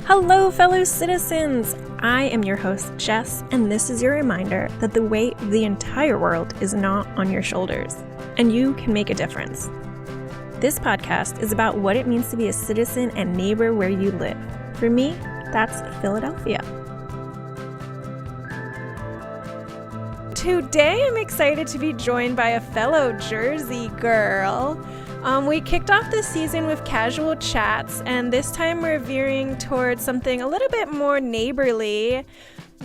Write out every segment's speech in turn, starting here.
Hello, fellow citizens! I am your host, Jess, and this is your reminder that the weight of the entire world is not on your shoulders, and you can make a difference. This podcast is about what it means to be a citizen and neighbor where you live. For me, that's Philadelphia. Today, I'm excited to be joined by a fellow Jersey girl. We kicked off this season with casual chats, and this time we're veering towards something a little bit more neighborly.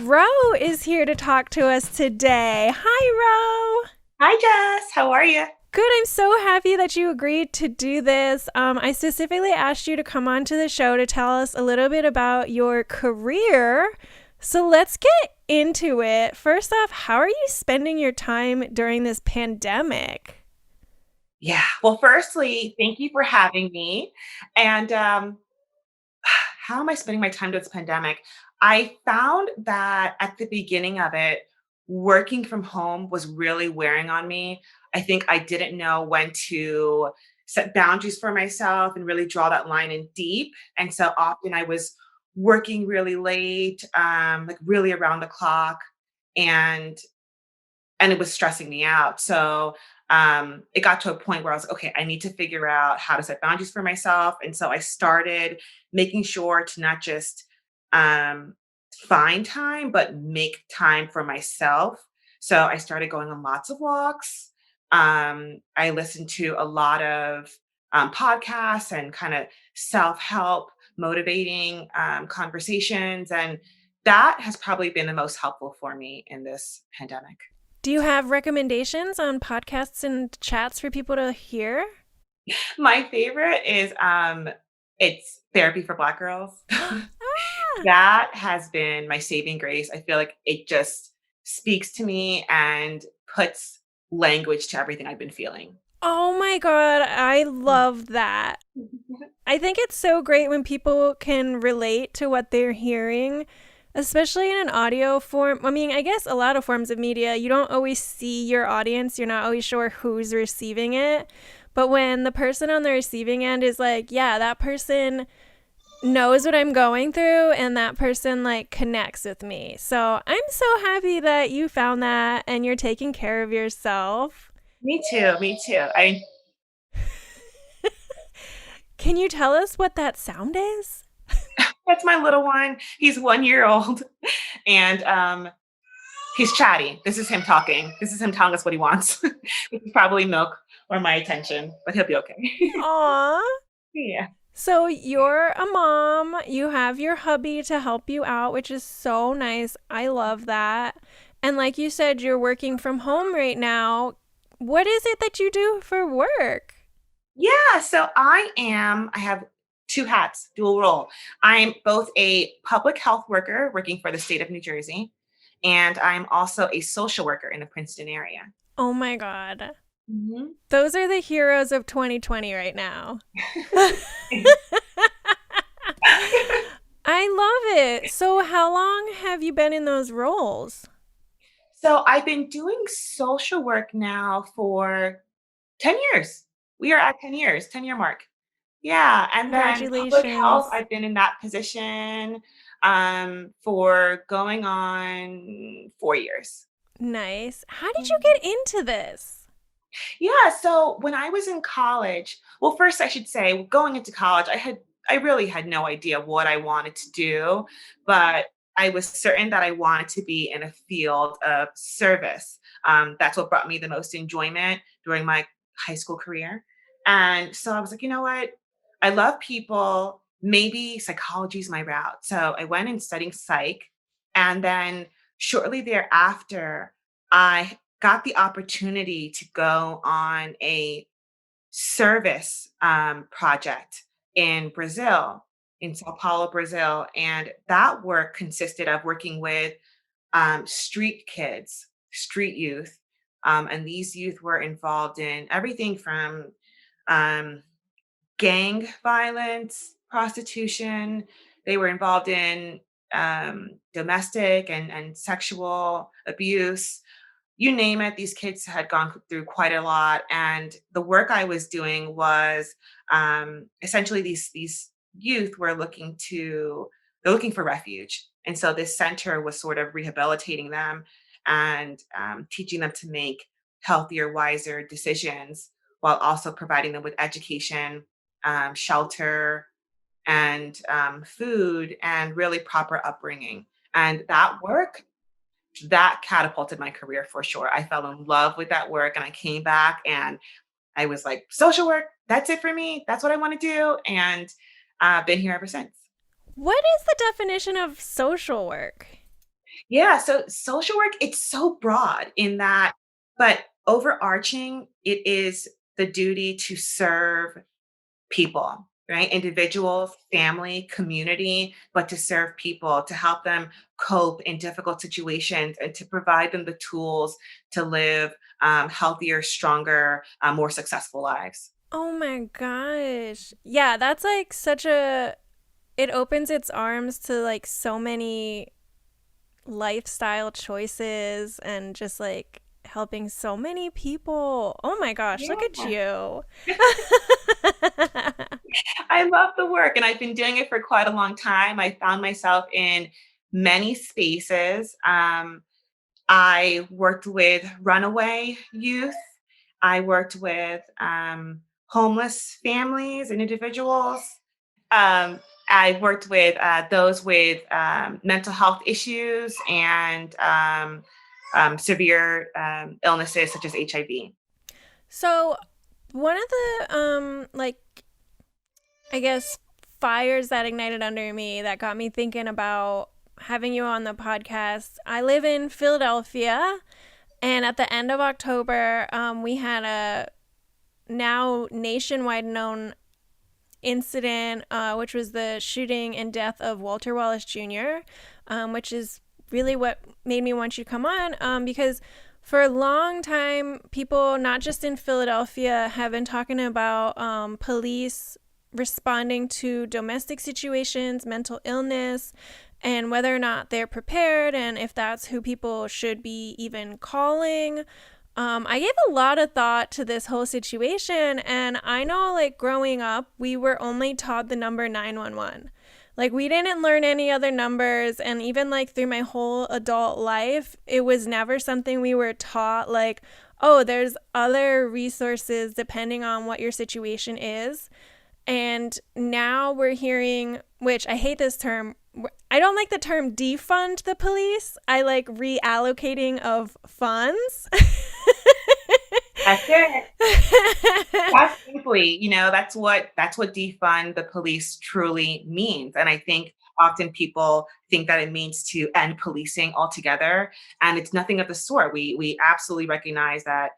Rho is here to talk to us today. Hi, Rho. Hi, Jess. How are you? Good. I'm so happy that you agreed to do this. I specifically asked you to come on to the show to tell us a little bit about your career. So let's get into it. First off, how are you spending your time during this pandemic? Yeah. Well, firstly, thank you for having me. And how am I spending my time during this pandemic? I found that at the beginning of it, working from home was really wearing on me. I think I didn't know when to set boundaries for myself and really draw that line in deep. And so often I was working really late, like really around the clock, and and it was stressing me out. So it got to a point where I was like, okay, I need to figure out how to set boundaries for myself. And so I started making sure to not just um, find time, but make time for myself. So I started going on lots of walks. I listened to a lot of podcasts and kind of self help, motivating conversations. And that has probably been the most helpful for me in this pandemic. Do you have recommendations on podcasts and chats for people to hear? My favorite is it's Therapy for Black Girls. Ah, That has been my saving grace. I feel like it just speaks to me and puts language to everything I've been feeling. oh my God, I love that. I think it's so great when people can relate to what they're hearing, especially in an audio form. I mean, I guess a lot of forms of media, you don't always see your audience. You're not always sure who's receiving it. But when the person on the receiving end is like, yeah, that person knows what I'm going through and that person like connects with me. So I'm so happy that you found that and you're taking care of yourself. Me too. Me too. Can you tell us what that sound is? That's my little one. He's 1 year old, and he's chatty. This is him talking. This is him telling us what he wants. Which is probably milk or my attention, but he'll be okay. Aw. Yeah. So you're a mom, you have your hubby to help you out, which is so nice. I love that. And like you said, you're working from home right now. What is it that you do for work? Yeah, so I have two hats, dual role. I'm both a public health worker working for the state of New Jersey, and I'm also a social worker in the Princeton area. Oh my God. Mhm. Those are the heroes of 2020 right now. I love it. So how long have you been in those roles? So I've been doing social work now for 10 years. We are at 10 years, 10-year mark. Yeah, and then public health, Congratulations. I've been in that position for going on 4 years. Nice. How did you get into this? Yeah, so when I was in college, well, first I should say, going into college, I really had no idea what I wanted to do, but I was certain that I wanted to be in a field of service. That's what brought me the most enjoyment during my high school career. And so I was like, you know what? I love people. Maybe psychology is my route. So I went and studied psych. And then shortly thereafter, I got the opportunity to go on a service project in Brazil, in Sao Paulo, Brazil. And that work consisted of working with street kids, street youth. And these youth were involved in everything from um, gang violence, prostitution. They were involved in domestic and sexual abuse. You name it, these kids had gone through quite a lot. And the work I was doing was essentially these youth were looking to they're looking for refuge. And so this center was sort of rehabilitating them and teaching them to make healthier, wiser decisions while also providing them with education, shelter, and food, and really proper upbringing. And that work, that catapulted my career for sure. I fell in love with that work and I came back and I was like, social work, that's it for me. That's what I want to do. And I've been here ever since. What is the definition of social work? Yeah. So social work, it's so broad in that, but overarching, it is the duty to serve people, right? Individuals, family, community, but to serve people, to help them cope in difficult situations, and to provide them the tools to live healthier, stronger, more successful lives. Oh my gosh. Yeah, that's like such a, it opens its arms to like so many lifestyle choices and just like helping so many people. Oh my gosh, look at Yeah. you. I love the work and I've been doing it for quite a long time. I found myself in many spaces. I worked with runaway youth. I worked with homeless families and individuals. Um, I worked with those with mental health issues and severe illnesses such as HIV. So, one of the like I guess fires that ignited under me that got me thinking about having you on the podcast. I live in Philadelphia, and at the end of October, we had a now nationwide known incident, which was the shooting and death of Walter Wallace Jr., which is really what made me want you to come on, because for a long time, people, not just in Philadelphia, have been talking about police responding to domestic situations, mental illness, and whether or not they're prepared and if that's who people should be even calling. I gave a lot of thought to this whole situation, and I know, like, growing up, we were only taught the number 911. Like, we didn't learn any other numbers, and even, like, through my whole adult life, it was never something we were taught, like, oh, there's other resources depending on what your situation is. And now we're hearing, which I hate this term. I don't like the term defund the police. I like reallocating of funds. That's it. That's simply, that's what defund the police truly means. And I think often people think that it means to end policing altogether, and it's nothing of the sort. We absolutely recognize that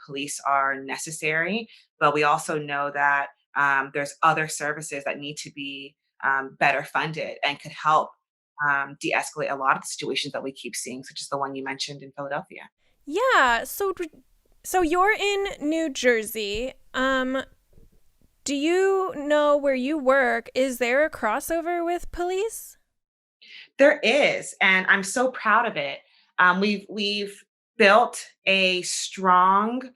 police are necessary, but we also know that there's other services that need to be better funded and could help de-escalate a lot of the situations that we keep seeing, such as the one you mentioned in Philadelphia. Yeah, so you're in New Jersey. Do you know where you work? Is there a crossover with police? There is, and I'm so proud of it. We've built a strong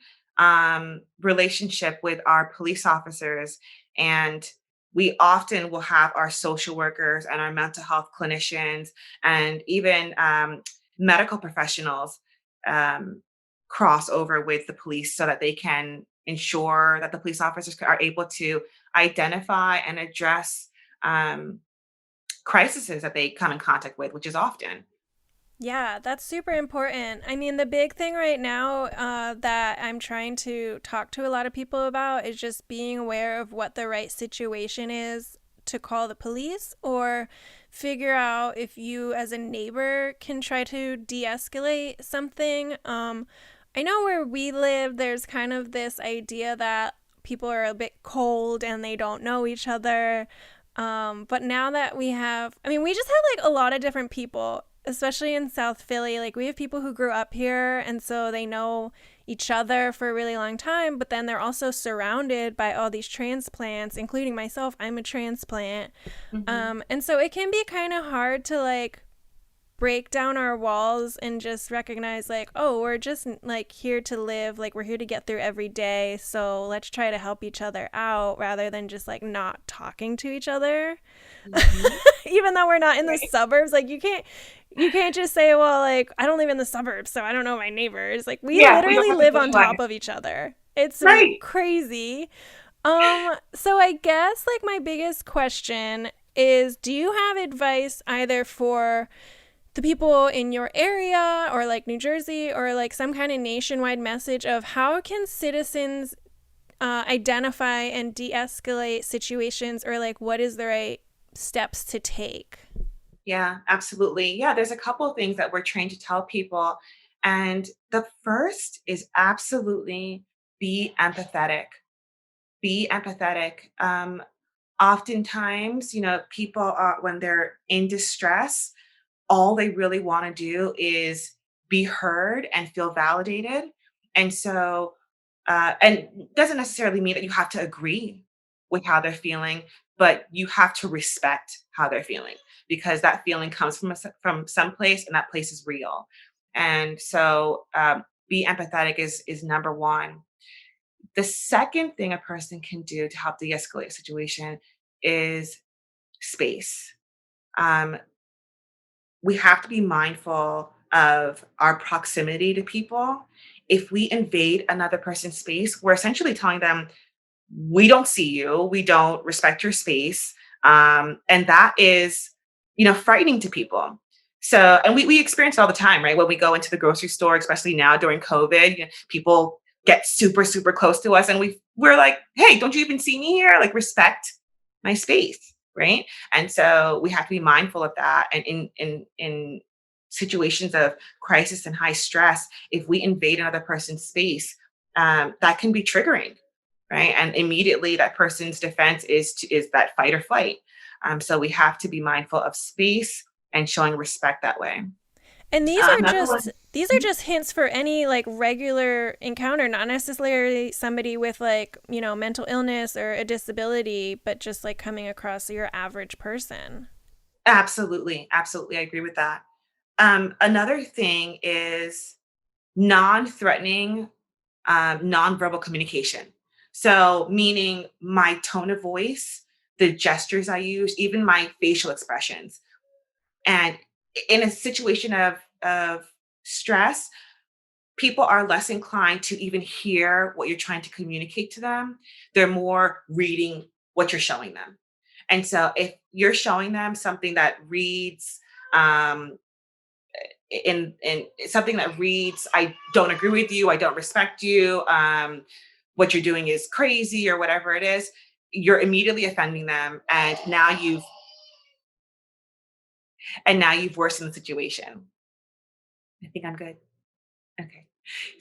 relationship with our police officers, and we often will have our social workers and our mental health clinicians and even medical professionals um, cross over with the police so that they can ensure that the police officers are able to identify and address um, crises that they come in contact with, which is often. Yeah, that's super important. I mean, the big thing right now that I'm trying to talk to a lot of people about is just being aware of what the right situation is to call the police, or figure out if you, as a neighbor, can try to de escalate something. I know where we live, there's kind of this idea that people are a bit cold and they don't know each other. But now that we have, I mean, we just have like a lot of different people, especially in South Philly. Like, we have people who grew up here, and so they know each other for a really long time, but then they're also surrounded by all these transplants, including myself. I'm a transplant. Mhm. And so it can be kind of hard to like break down our walls and just recognize, like, oh, we're just like here to live, like we're here to get through every day, so let's try to help each other out rather than just like not talking to each other. Mhm. Even though we're not in the Right. suburbs, like you can't just say, well, like I don't live in the suburbs, so I don't know my neighbors. Like we Yeah, we don't literally have to live on top socialize. of each other. It's Right. crazy. So I guess like my biggest question is, do you have advice either for the people in your area or like New Jersey or like some kind of nationwide message of how can citizens identify and de-escalate situations, or like what is the right steps to take? Yeah, absolutely. Yeah, there's a couple of things that we're trained to tell people. And the first is absolutely be empathetic. Be empathetic. Oftentimes, people are, when they're in distress, all they really want to do is be heard and feel validated. And so, and doesn't necessarily mean that you have to agree with how they're feeling, but you have to respect how they're feeling because that feeling comes from some place, and that place is real. And so, be empathetic is number one. The second thing a person can do to help de-escalate a situation is space. Um, we have to be mindful of our proximity to people. If we invade another person's space, we're essentially telling them, we don't see you, we don't respect your space. And that is, frightening to people. So, and we experience it all the time, right? When we go into the grocery store, especially now during COVID, people get super, super close to us, and we're like, hey, don't you even see me here? Like, respect my space, right? And so we have to be mindful of that. And in situations of crisis and high stress, if we invade another person's space, that can be triggering, right? And immediately that person's defense is that fight or flight. So we have to be mindful of space and showing respect that way. And Another one. these are just hints for any like regular encounter, not necessarily somebody with like, mental illness or a disability, but just like coming across your average person. Absolutely, absolutely, I agree with that. Another thing is non-threatening, nonverbal communication. So, meaning my tone of voice, the gestures I use, even my facial expressions. And in a situation of stress, people are less inclined to even hear what you're trying to communicate to them. They're more reading what you're showing them. And so if you're showing them something that reads, um, in something that reads, I don't agree with you, I don't respect you, what you're doing is crazy, or whatever it is, you're immediately offending them, and now you've worsened the situation. I think I'm good. Okay.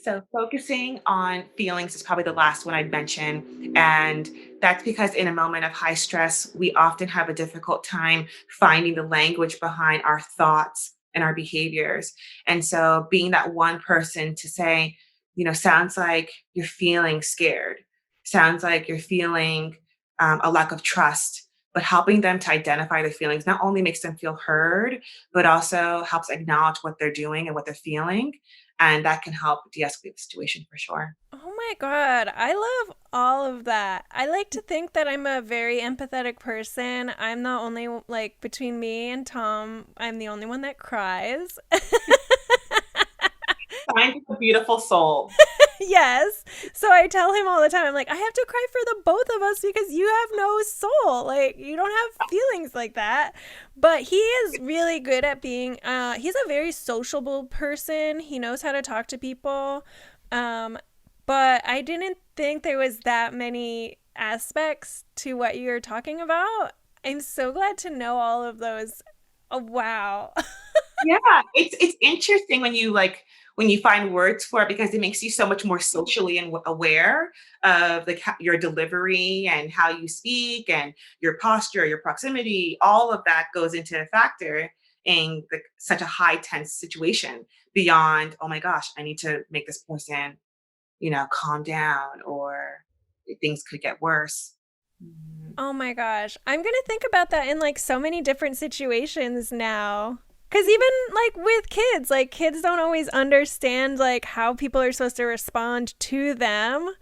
So focusing on feelings is probably the last one I'd mention. And that's because in a moment of high stress, we often have a difficult time finding the language behind our thoughts and our behaviors. And so being that one person to say, sounds like you're feeling scared, sounds like you're feeling a lack of trust. But helping them to identify their feelings not only makes them feel heard, but also helps acknowledge what they're doing and what they're feeling, and that can help de-escalate the situation for sure. Oh my God. I love all of that. I like to think that I'm a very empathetic person. I'm the only, like, between me and Tom, I'm the only one that cries. Signs of a beautiful soul. Yes. So I tell him all the time, I'm like, I have to cry for the both of us because you have no soul. Like, you don't have feelings like that. But he is really good at being, he's a very sociable person. He knows how to talk to people. Um, but I didn't think there was that many aspects to what you're talking about. I'm so glad to know all of those. Oh, wow. Yeah, it's interesting when you find words for it, because it makes you so much more socially and aware of your delivery and how you speak and your posture, your proximity. All of that goes into a factor in such a high tense situation. Beyond, oh my gosh, I need to make this person, calm down, or things could get worse. Mhm. Oh my gosh. I'm going to think about that in like so many different situations now. Cuz even like with kids, like kids don't always understand like how people are supposed to respond to them.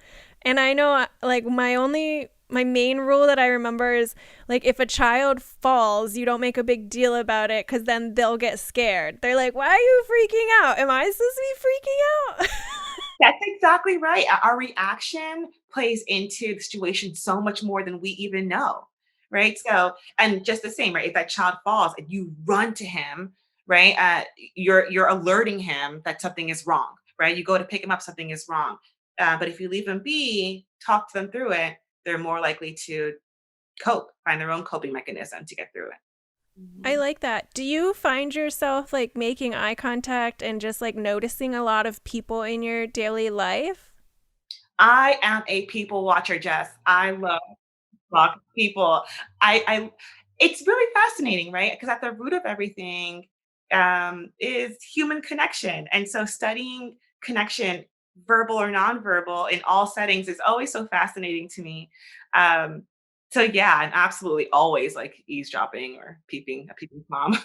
And I know like my only my main rule that I remember is like if a child falls, you don't make a big deal about it because then they'll get scared. They're like, "Why are you freaking out? Am I supposed to be freaking out?" That's exactly right. Our reaction plays into the situation so much more than we even know, right? So, and just the same, right? If that child falls and you run to him, right? You're alerting him that something is wrong, right? You go to pick him up, something is wrong. But if you leave them be, talk to them through it, they're more likely to cope, find their own coping mechanism to get through it. I Mhm. like that. Do you find yourself like making eye contact and just like noticing a lot of people in your daily life? I am a people watcher, Jess. I love talk to people. I it's really fascinating, right? Because at the root of everything is human connection, and so studying connection, verbal or nonverbal, in all settings is always so fascinating to me. Um, so yeah, I'm absolutely always like eavesdropping or peeping a peeping mom.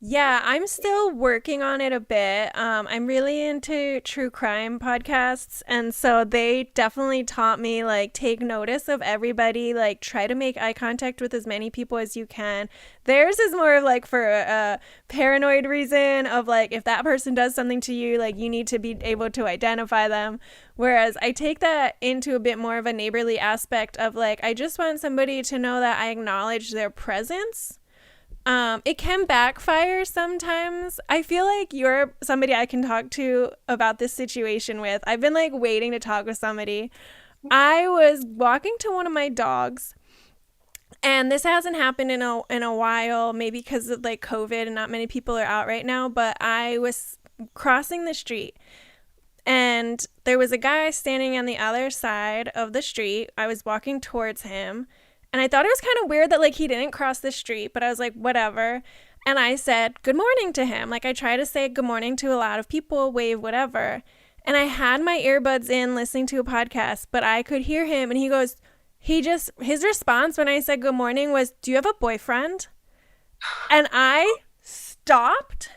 Yeah, I'm still working on it a bit. I'm really into true crime podcasts, and so they definitely taught me like take notice of everybody, like try to make eye contact with as many people as you can. Theirs is more of like for a paranoid reason of like if that person does something to you, like you need to be able to identify them. Whereas I take that into a bit more of a neighborly aspect of like I just want somebody to know that I acknowledge their presence. It can backfire sometimes. I feel like you're somebody I can talk to about this situation with. I've been like waiting to talk with somebody. I was walking to one of my dogs, and this hasn't happened in a while, maybe because of like COVID and not many people are out right now. But I was crossing the street, and there was a guy standing on the other side of the street. I was walking towards him, and I thought it was kind of weird that like he didn't cross the street, but I was like, whatever. And I said good morning to him. Like I try to say good morning to a lot of people, wave, whatever. And I had my earbuds in listening to a podcast, but I could hear him and his response when I said good morning was, "Do you have a boyfriend?" And I stopped.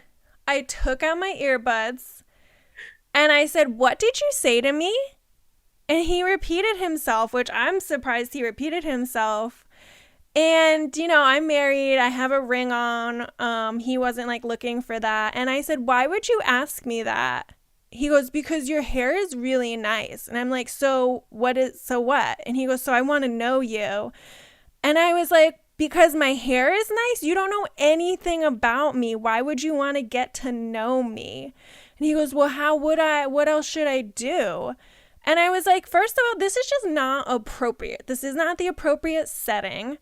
I took out my earbuds and I said, "What did you say to me?" And he repeated himself, which I'm surprised he repeated himself. And, you know, I'm married. I have a ring on. He wasn't like looking for that. And I said, "Why would you ask me that?" He goes, "Because your hair is really nice." And I'm like, so what? And he goes, "So I want to know you." And I was like, "Because my hair is nice? You don't know anything about me. Why would you want to get to know me?" And he goes, "Well, how would I? What else should I do?" And I was like, first of all, this is just not appropriate. This is not the appropriate setting.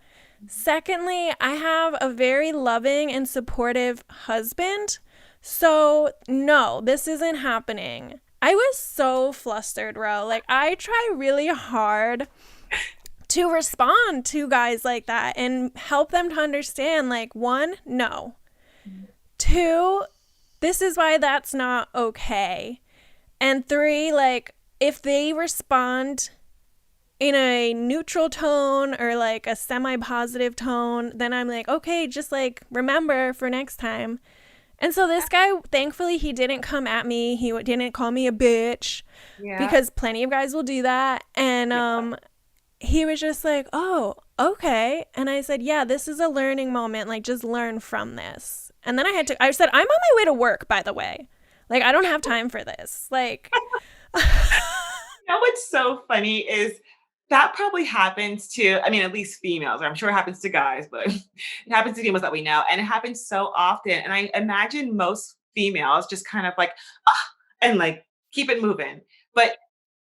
Secondly, I have a very loving and supportive husband. So, no, this isn't happening. I was so flustered, Ro. Like, I try really hard to respond to guys like that and help them to understand like, one, no. Two, this is why that's not okay. And three, like, if they respond in a neutral tone or like a semi positive tone, then I'm like, okay, just like remember for next time. And so this guy, thankfully, he didn't come at me. He didn't call me a bitch Yeah. because plenty of guys will do that. And he was just like, "Oh, okay." And I said, "Yeah, this is a learning moment. Like, just learn from this." And then I said, "I'm on my way to work, by the way. Like, I don't have time for this." Like, You know what's so funny is that probably happens to, I mean, at least females. I'm sure it happens to guys, but it happens to females that we know. And it happens so often. And I imagine most females just kind of like, ah, and like keep it moving. But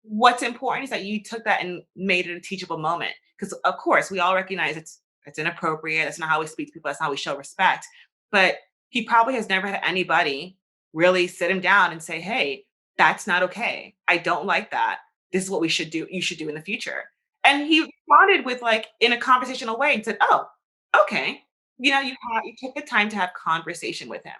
what's important is that you took that and made it a teachable moment. Because of course we all recognize it's inappropriate. That's not how we speak to people. That's not how we show respect. But he probably has never had anybody really sit him down and say, "Hey, that's not okay. I don't like that. This is what we should do. You should do in the future." And he responded with like in a conversational way and said, "Oh, okay." You took the time to have conversation with him.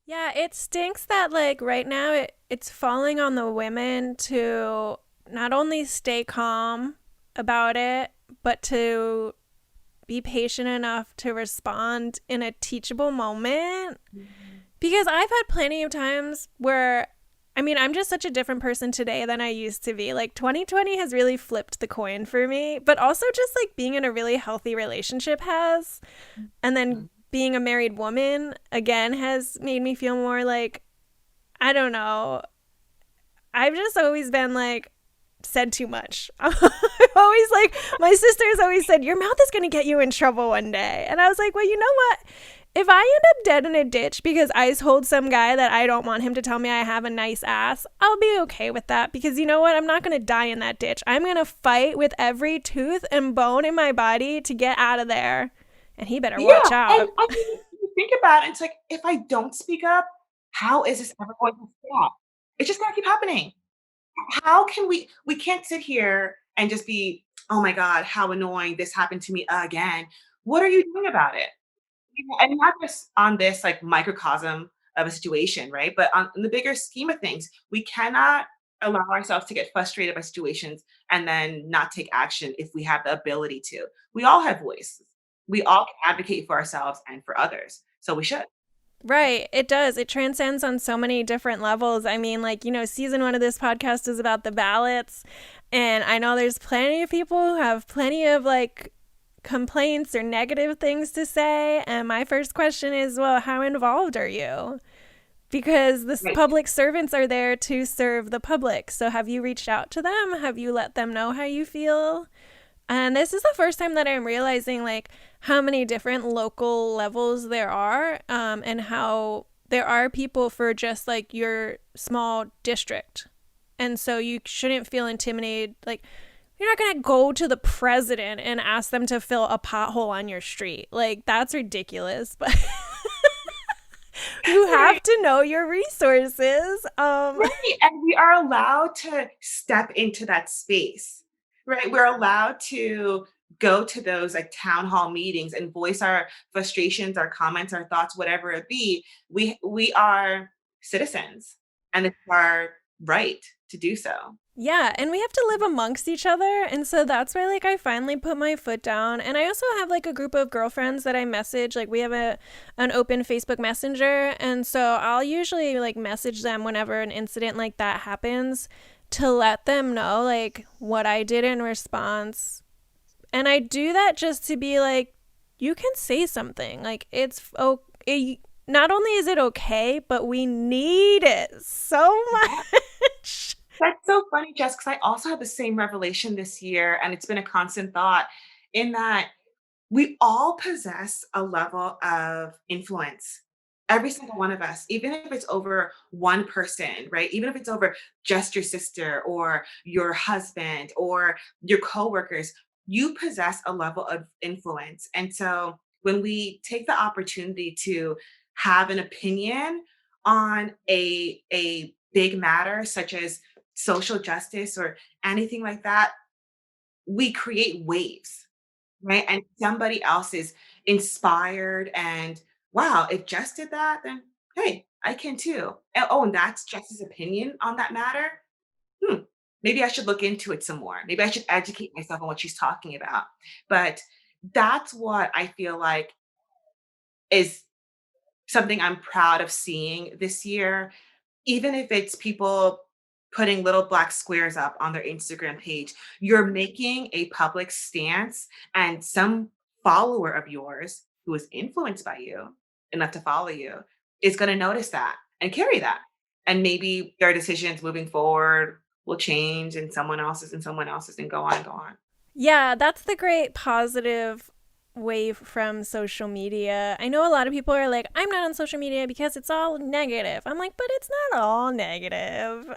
yeah, it stinks that like right now it's falling on the women to not only stay calm about it, but to be patient enough to respond in a teachable moment. Mhm. Because I've had plenty of times where I mean, I'm just such a different person today than I used to be. Like 2020 has really flipped the coin for me, but also just like being in a really healthy relationship has. And then being a married woman again has made me feel more like, I don't know. I've just always been like, said too much. I've always like, my sister's always said, your mouth is going to get you in trouble one day. And I was like, well, you know what? If I end up dead in a ditch because I told some guy that I don't want him to tell me I have a nice ass, I'll be okay with that, because you know what? I'm not going to die in that ditch. I'm going to fight with every tooth and bone in my body to get out of there. And he better Yeah, watch and out. I mean, if you think about it, it's like, if I don't speak up, how is this ever going to stop? It's just gonna keep happening. How can we can't sit here and just be, "Oh my god, how annoying, this happened to me again." What are you doing about it? You know, and not just on this, like, microcosm of a situation, right? But on in the bigger scheme of things, we cannot allow ourselves to get frustrated by situations and then not take action if we have the ability to. We all have voices. We all can advocate for ourselves and for others, so we should. Right. It does. It transcends on so many different levels. I mean, like, season one of this podcast is about the ballots. And I know there's plenty of people who have plenty of like complaints or negative things to say. And my first question is, well, how involved are you? Because the Right. public servants are there to serve the public. So have you reached out to them? Have you let them know how you feel? And this is the first time that I'm realizing like how many different local levels there are, and how there are people for just like your small district. And so you shouldn't feel intimidated. Like, you're not going to go to the president and ask them to fill a pothole on your street. Like, that's ridiculous. But you have Right. to know your resources. Right, and we are allowed to step into that space, right? We're allowed to go to those like town hall meetings and voice our frustrations, our comments, our thoughts, whatever it be. We are citizens, and it's our right to do so. Yeah, and we have to live amongst each other. And so that's why like I finally put my foot down. And I also have like a group of girlfriends that I message. Like we have an open Facebook Messenger, and so I'll usually like message them whenever an incident like that happens to let them know like what I did in response. And I do that just to be like, you can say something. Like it's okay. Not only is it okay, but we need it so much. That's so funny, Jess, because I also had the same revelation this year, and it's been a constant thought in that we all possess a level of influence. Every single one of us, even if it's over one person, right? Even if it's over just your sister or your husband or your coworkers, you possess a level of influence. And so when we take the opportunity to have an opinion on a big matter such as social justice or anything like that, we create waves, right? And somebody else is inspired and, wow, if Jess did that, then hey, I can too. And, oh, and that's Jess's opinion on that matter. Hmm. Maybe I should look into it some more. Maybe I should educate myself on what she's talking about. But that's what I feel like is something I'm proud of seeing this year, even if it's people putting little black squares up on their Instagram page. You're making a public stance, and some follower of yours who is influenced by you enough to follow you is going to notice that and carry that. And maybe their decisions moving forward will change, and someone else's, and go on and go on. Yeah, that's the great positive wave from social media. I know a lot of people are like, I'm not on social media because it's all negative. I'm like, but it's not all negative.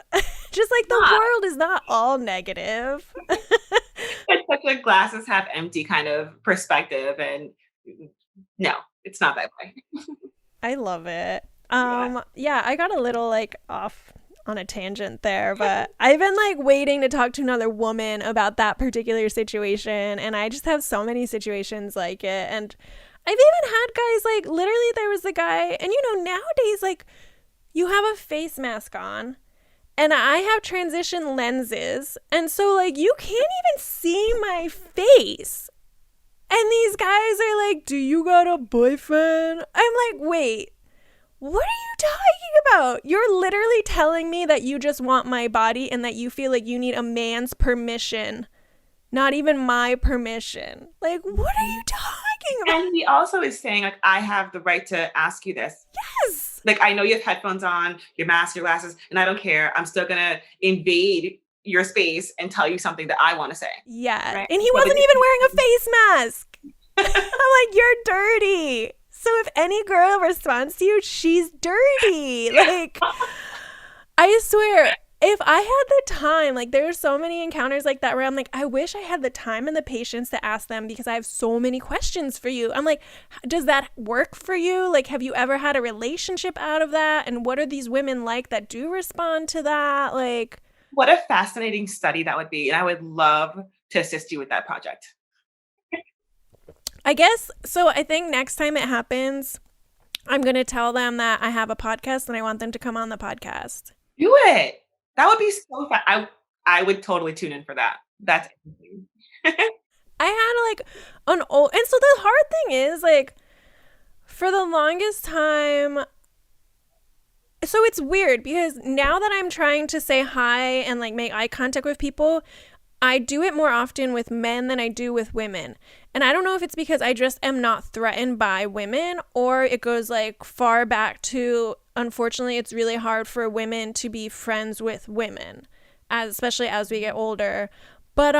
Just like the Not. world is not all negative. It's such a glasses half empty kind of perspective. And no, it's not that way. I love it. Yeah. Yeah, I got a little like off on a tangent there, but I've been like waiting to talk to another woman about that particular situation, and I just have so many situations like it. And I've even had guys like, literally there was a guy, and nowadays like you have a face mask on and I have transition lenses, and so like you can't even see my face. And these guys are like, "Do you got a boyfriend?" I'm like, "Wait, What are you talking about? You're literally telling me that you just want my body and that you feel like you need a man's permission, not even my permission. Like, what are you talking about? And he also is saying, like, I have the right to ask you this. Yes. Like, I know you have headphones on, your mask, your glasses, and I don't care. I'm still gonna invade your space and tell you something that I want to say. Yeah. Right. And he So wasn't even wearing a face mask. I'm like, you're dirty. So if any girl responds to you, she's dirty. Like, I swear, if I had the time, like, there are so many encounters like that where I'm like, I wish I had the time and the patience to ask them because I have so many questions for you. I'm like, does that work for you? Like, have you ever had a relationship out of that? And what are these women like that do respond to that? Like, what a fascinating study that would be. And I would love to assist you with that project. I guess so. I think next time it happens, I'm going to tell them that I have a podcast and I want them to come on the podcast. Do it. That would be so fun. I would totally tune in for that. That's interesting. I had like an old, and so the hard thing is like for the longest time, so it's weird because now that I'm trying to say hi and like make eye contact with people, I do it more often with men than I do with women. And I don't know if it's because I just am not threatened by women or it goes like far back to, unfortunately, it's really hard for women to be friends with women, especially as we get older. But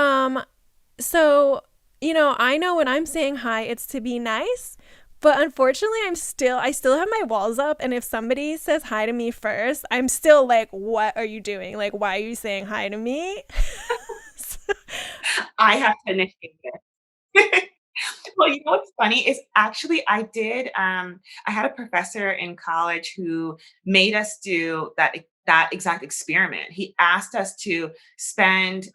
so, I know when I'm saying hi, it's to be nice. But unfortunately, I still have my walls up. And if somebody says hi to me first, I'm still like, what are you doing? Like, why are you saying hi to me? I have to initiate this. Well, you know what's funny is actually I had a professor in college who made us do that exact experiment. He asked us to spend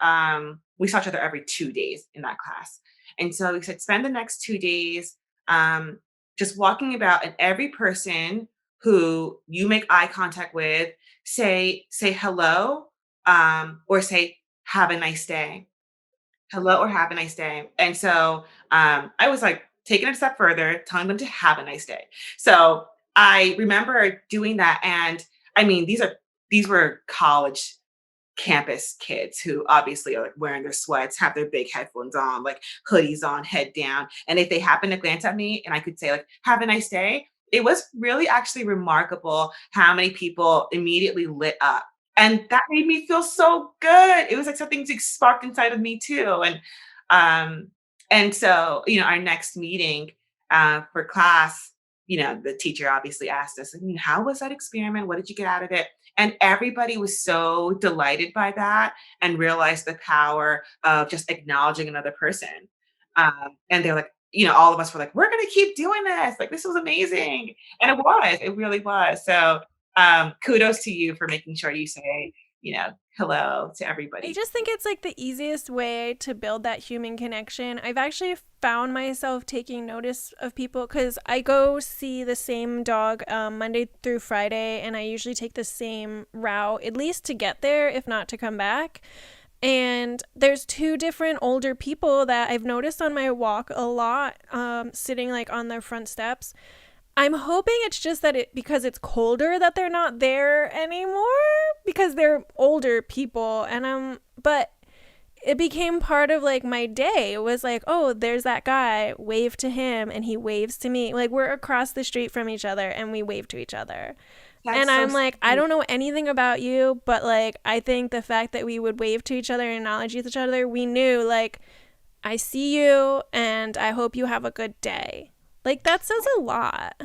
we saw each other every 2 days in that class. And so he said, spend the next 2 days um, just walking about, and every person who you make eye contact with, say hello, or say have a nice day, hello or have a nice day. And so I was like taking it a step further, telling them to have a nice day. So I remember doing that. And I mean, these were college campus kids who obviously are like wearing their sweats, have their big headphones on, like hoodies on, head down. And if they happen to glance at me and I could say like, have a nice day, it was really actually remarkable how many people immediately lit up. And that made me feel so good. It was like something sparked inside of me too. Um, and so, our next meeting for class, the teacher obviously asked us, how was that experiment? What did you get out of it? And everybody was so delighted by that and realized the power of just acknowledging another person. And they're like, all of us were like, we're going to keep doing this. Like, this was amazing. And it really was. So kudos to you for making sure you say, hello to I everybody. just think it's like the easiest way to build that human connection. I've actually found myself taking notice of people because I go see the same dog Monday through Friday, and I usually take the same route, at least to get there, if not to come back. And there's two different older people that I've noticed on my walk a lot, sitting like on their front steps. I'm hoping it's just that because it's colder that they're not there anymore because they're older people but it became part of like my day. It was like, oh, there's that guy, wave to him and he waves to me. Like we're across the street from each other and we wave to each other. And That's so I'm like, I sweet. don't know anything about you, but like I think the fact that we would wave to each other and acknowledge each other, we knew like I see you and I hope you have a good day. Like that says a lot.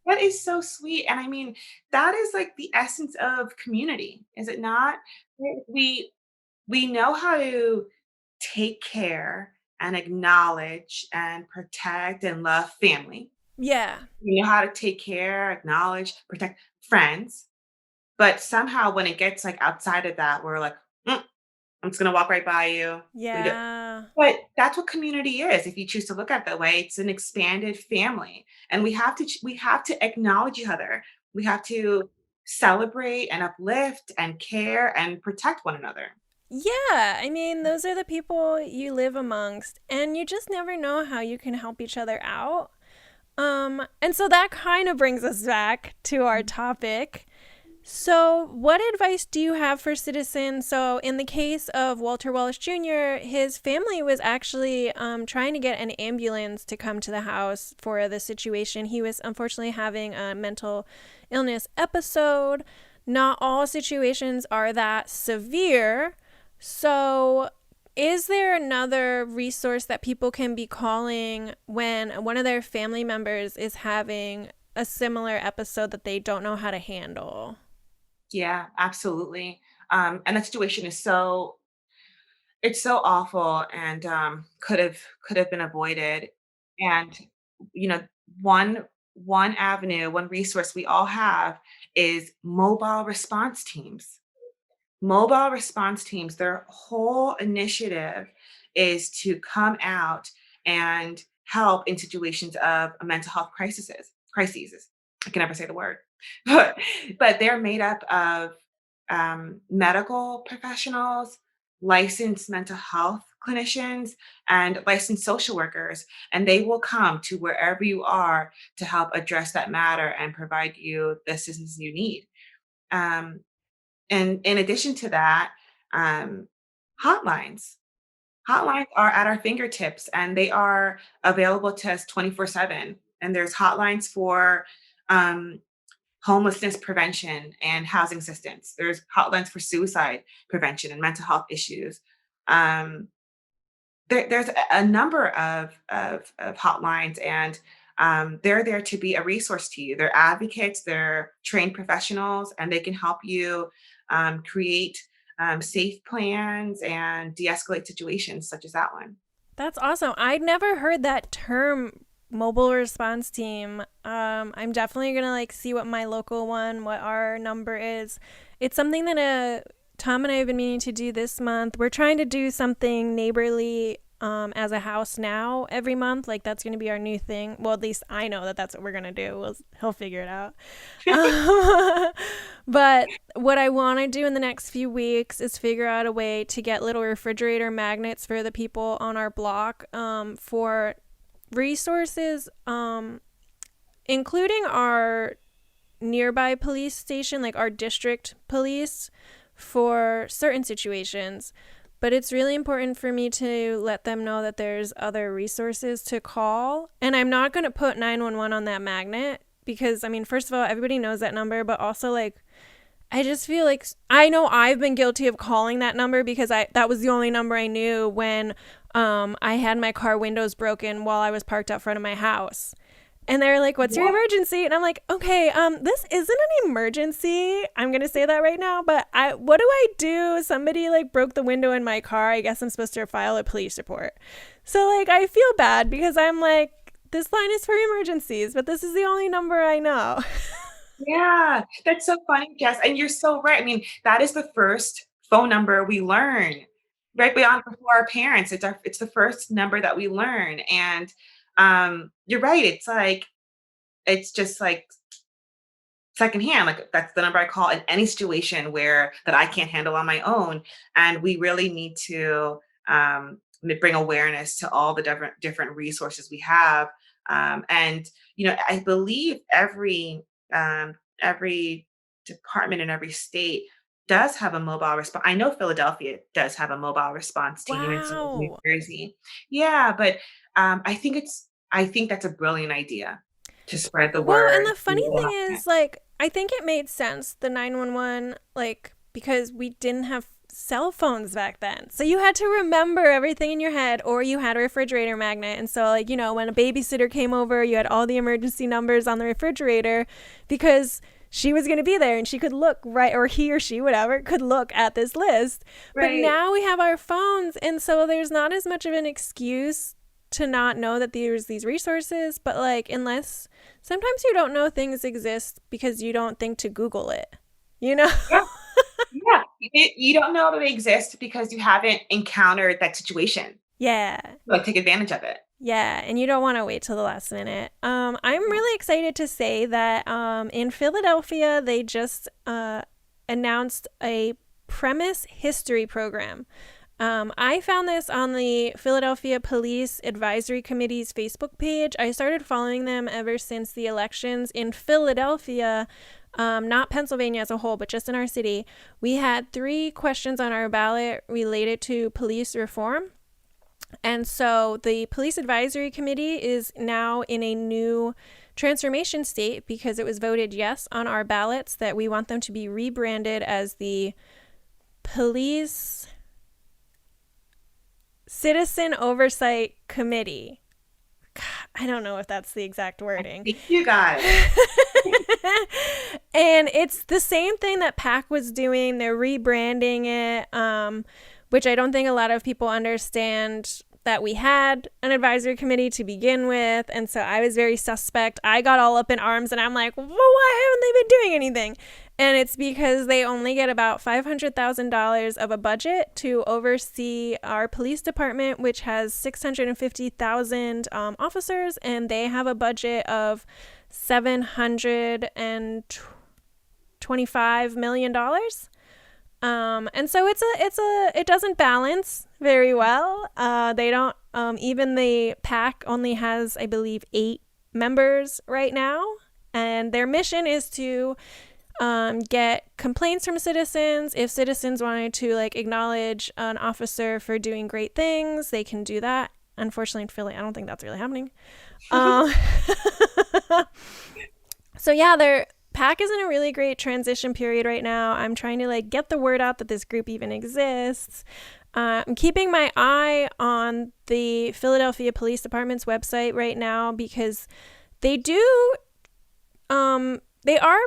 That is so sweet. And I mean, that is like the essence of community, is it not? We we know how to take care and acknowledge and protect and love family. Yeah. We know how to take care, acknowledge, protect friends. But somehow when it gets like outside of that, we're like, "Mm, I'm just gonna walk right by you. We do." Yeah. But that's what community is. If you choose to look at it that way, it's an expanded family. And we have to acknowledge each other. We have to celebrate and uplift and care and protect one another. Yeah. I mean, those are the people you live amongst, and you just never know how you can help each other out. And so that kind of brings us back to our topic. So, what advice do you have for citizens? So, in the case of Walter Wallace Jr., his family was actually trying to get an ambulance to come to the house for the situation. He was unfortunately having a mental illness episode. Not all situations are that severe. So, is there another resource that people can be calling when one of their family members is having a similar episode that they don't know how to handle? Yeah, absolutely. And that situation is so it's so awful and could have been avoided. And you know, one avenue, one resource we all have is mobile response teams. Mobile response teams, their whole initiative is to come out and help in situations of a mental health crises. I can never say the word, but they're made up of medical professionals, licensed mental health clinicians, and licensed social workers, and they will come to wherever you are to help address that matter and provide you the assistance you need. Um, and in addition to that, um, hotlines. Hotlines are at our fingertips and they are available to us 24/7. And there's hotlines for um, homelessness prevention and housing assistance. There's hotlines for suicide prevention and mental health issues. Um, there's a number of hotlines, and they're there to be a resource to you. They're advocates, they're trained professionals, and they can help you create safe plans and de-escalate situations such as that one. That's awesome. I'd never heard that term, mobile response team. I'm definitely gonna like see what my local one, what our number is. It's something that Tom and I have been meaning to do this month. We're trying to do something neighborly as a house now every month. Like that's gonna be our new thing. Well, at least I know that that's what we're gonna do. He'll figure it out. But what I want to do in the next few weeks is figure out a way to get little refrigerator magnets for the people on our block for resources, including our nearby police station, like our district police, for certain situations. But it's really important for me to let them know that there's other resources to call. And I'm not going to put 911 on that magnet because, I mean, first of all, everybody knows that number, but also, like, I just feel like I know I've been guilty of calling that number because that was the only number I knew when I had my car windows broken while I was parked out front of my house. And they're like, "What's your What? emergency?" And I'm like, "Okay, this isn't an emergency. I'm gonna say that right now. But what do I do? Somebody like broke the window in my car. I guess I'm supposed to file a police report. So like, I feel bad because I'm like, this line is for emergencies, but this is the only number I know." Yeah, that's so funny, Jess. And you're so right. I mean, that is the first phone number we learn right beyond before our parents. It's the first number that we learn. And you're right. It's just like secondhand. Like that's the number I call in any situation where that I can't handle on my own. And we really need to bring awareness to all the different resources we have. And I believe every department in every state does have a mobile response. I know Philadelphia does have a mobile response team, and so does New Wow. Jersey. Yeah, but I think that's a brilliant idea to spread the Well, and word. the funny thing is, like, I think it made sense, the 911, like, because we didn't have cell phones back then. So you had to remember everything in your head, or you had a refrigerator magnet. And so, like, when a babysitter came over, you had all the emergency numbers on the refrigerator because she was going to be there and she could look right, or he or she, whatever, could look at this list. But Right. now we have our phones. And so there's not as much of an excuse to not know that there's these resources. But, like, unless sometimes you don't know things exist because you don't think to Google it, you know? Yeah. Yeah. You don't know that they exist because you haven't encountered that situation. Yeah. Like take advantage of it. Yeah, and you don't want to wait till the last minute. I'm Yeah. really excited to say that in Philadelphia, they just announced a premise history program. I found this on the Philadelphia Police Advisory Committee's Facebook page. I started following them ever since the elections in Philadelphia, not Pennsylvania as a whole, but just in our city. We had 3 questions on our ballot related to police reform. And so the Police Advisory Committee is now in a new transformation state because it was voted yes on our ballots that we want them to be rebranded as the Police Citizen Oversight Committee. I don't know if that's the exact wording. I think you got it. And it's the same thing that PAC was doing. They're rebranding it, which I don't think a lot of people understand that we had an advisory committee to begin with. And so I was very suspect. I got all up in arms and I'm like, well, why haven't they been doing anything? And it's because they only get about $500,000 of a budget to oversee our police department, which has 650,000 officers, and they have a budget of $725 million. And so it doesn't balance very well. They don't, even the PAC only has, I believe, 8 members right now. And their mission is to get complaints from citizens. If citizens wanted to acknowledge an officer for doing great things, they can do that. Unfortunately, in Philly, I don't think that's really happening. So yeah, their PAC is in a really great transition period right now. I'm trying to get the word out that this group even exists. I'm keeping my eye on the Philadelphia Police Department's website right now because they are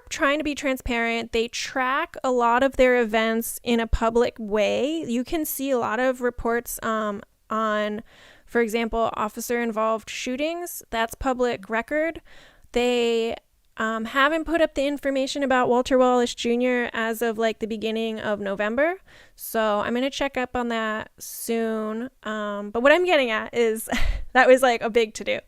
trying to be transparent. They track a lot of their events in a public way. You can see a lot of reports on, for example, officer-involved shootings. That's public record. They haven't put up the information about Walter Wallace Jr. as of the beginning of November. So I'm going to check up on that soon. But what I'm getting at is that was a big to-do.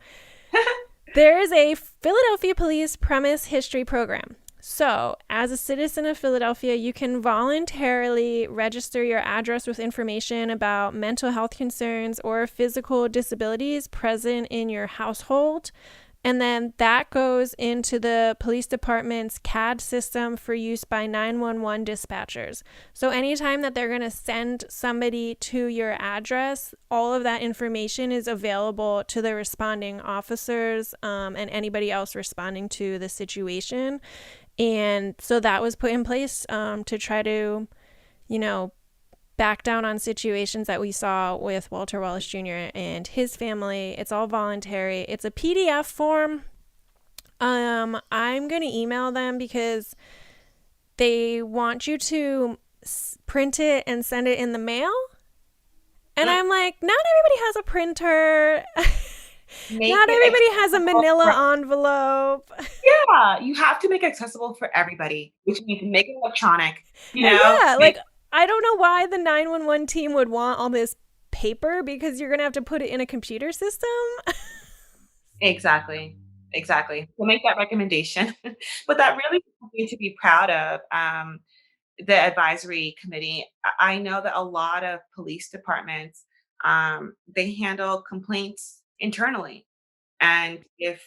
There is a Philadelphia Police Premise History Program. So, as a citizen of Philadelphia, you can voluntarily register your address with information about mental health concerns or physical disabilities present in your household. And then that goes into the police department's CAD system for use by 911 dispatchers. So anytime that they're going to send somebody to your address, all of that information is available to the responding officers and anybody else responding to the situation. And so that was put in place to try to, back down on situations that we saw with Walter Wallace Jr. and his family. It's all voluntary. It's a PDF form. I'm going to email them because they want you to print it and send it in the mail. And I'm like, not everybody has a printer. Not everybody has a manila envelope. Yeah, you have to make it accessible for everybody, which means make it electronic, Yeah, I don't know why the 911 team would want all this paper because you're going to have to put it in a computer system. Exactly. We'll make that recommendation. But that really is something to be proud of. The advisory committee. I know that a lot of police departments, they handle complaints internally. And if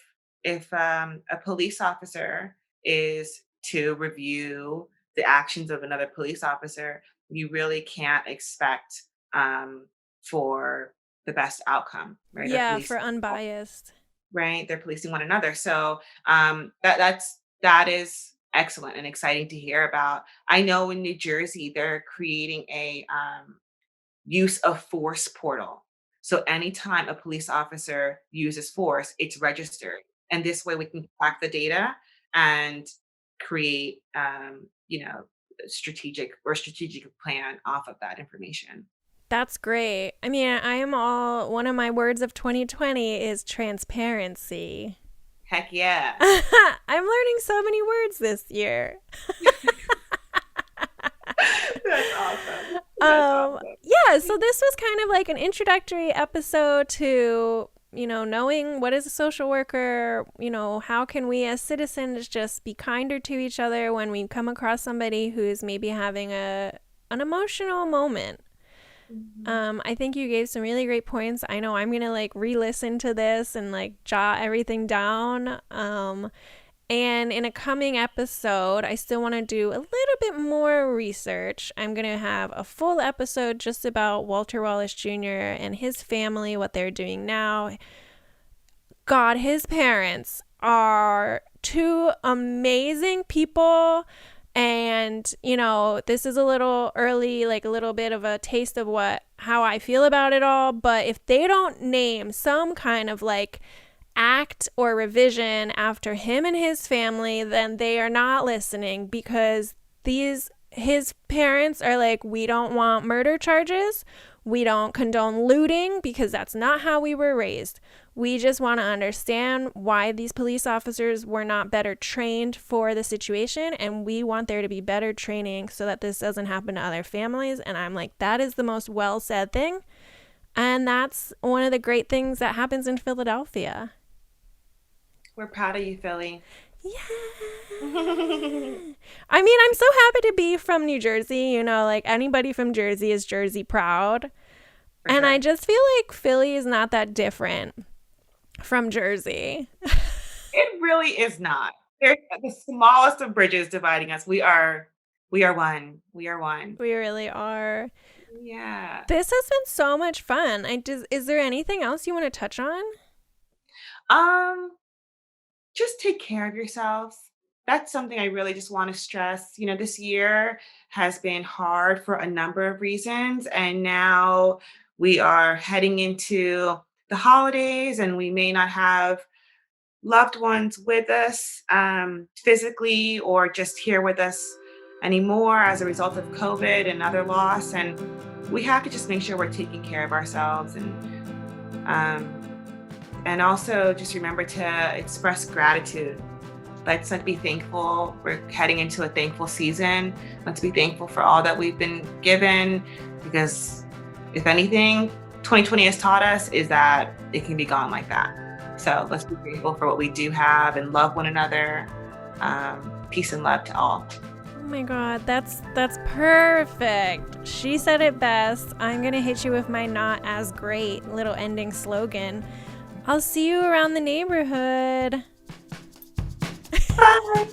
a police officer is to review the actions of another police officer, you really can't expect for the best outcome, right? Yeah, for unbiased. Right, they're policing one another. So that is excellent and exciting to hear about. I know in New Jersey they're creating a use of force portal. So anytime a police officer uses force, it's registered. And this way we can track the data and create, strategic plan off of that information. That's great. I mean, one of my words of 2020 is transparency. Heck yeah. I'm learning so many words this year. That's awesome. Yeah, so this was kind of an introductory episode to, knowing what is a social worker, how can we as citizens just be kinder to each other when we come across somebody who's maybe having an emotional moment. Mhm. I think you gave some really great points. I know I'm gonna like re-listen to this and like jot everything down. And in a coming episode, I still want to do a little bit more research. I'm going to have a full episode just about Walter Wallace Jr. and his family, what they're doing now. God, his parents are two amazing people. And, you know, this is a little early, like a little bit of a taste of how I feel about it all. But if they don't name some kind of like act or revision after him and his family, then they are not listening, because his parents are like, we don't want murder charges. We don't condone looting because that's not how we were raised. We just want to understand why these police officers were not better trained for the situation, and we want there to be better training so that this doesn't happen to other families. And I'm like, that is the most well said thing. And that's one of the great things that happens in Philadelphia. We're proud of you, Philly. Yeah. For I mean, I'm so happy to be from New Jersey. You know, like anybody from Jersey is Jersey proud. And I sure. just feel like Philly is not that different from Jersey. It really is not. There's the smallest of bridges dividing us. We are one. We are one. We really are. Yeah. This has been so much fun. Is there anything else you want to touch on? Um, just take care of yourselves. That's something I really just want to stress. This year has been hard for a number of reasons, and now we are heading into the holidays, and we may not have loved ones with us physically or just here with us anymore as a result of COVID and other loss. And we have to just make sure we're taking care of ourselves, um, and also just remember to express gratitude. Let's be thankful. We're heading into a thankful season. Let's be thankful for all that we've been given, because if anything, 2020 has taught us is that it can be gone like that. So let's be grateful for what we do have and love one another. Peace and love to all. Oh my god, that's perfect. She said it best. I'm gonna hit you with my not as great little ending slogan. I'll see you around the neighborhood. Bye.